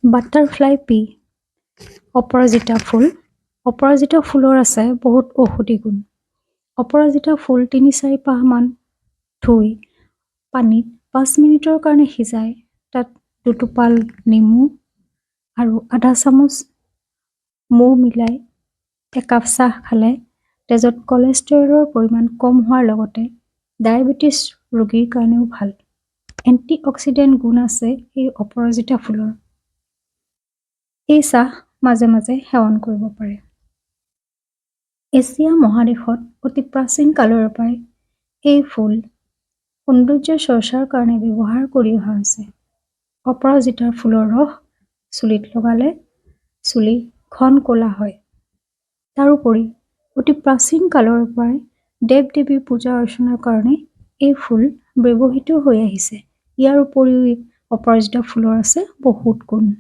Butterfly P অপৰাজিতা ফুল। অপৰাজিতা ফুলৰ আছে বহুত ঔষধি গুণ। অপৰাজিতা ফুল ৩-৪ পাহমান ধুই পানীত ৫ মিনিটৰ কাৰণে সিজাই তাত দুটোপাল নেমু আৰু আধা চামুচ মৌ মিলাই একাপ চাহ খালে তেজত কলেষ্ট্ৰলৰ পৰিমাণ কম হোৱাৰ লগতে ডায়েবেটিছ ৰোগীৰ কাৰণেও ভাল। এণ্টিঅক্সিডেণ্ট গুণ আছে এই অপৰাজিতা ফুলৰ। এই চাহ মাজে মাজে সেৱন কৰিব পাৰে। এছিয়া মহাদেশত অতি প্ৰাচীন কালৰ পৰাই এই ফুল সৌন্দৰ্য চৰ্চাৰ কাৰণে ব্যৱহাৰ কৰি অহা হৈছে। অপৰাজিতাৰ ফুলৰ ৰস চুলিত লগালে চুলি ঘন ক'লা হয়। তাৰোপৰি অতি প্ৰাচীন কালৰ পৰাই দেৱ-দেৱীৰ পূজা অৰ্চনাৰ কাৰণে এই ফুল ব্যৱহৃত হৈ আহিছে। ইয়াৰ উপৰিও অপৰাজিতা ফুলৰ আছে বহুত গুণ।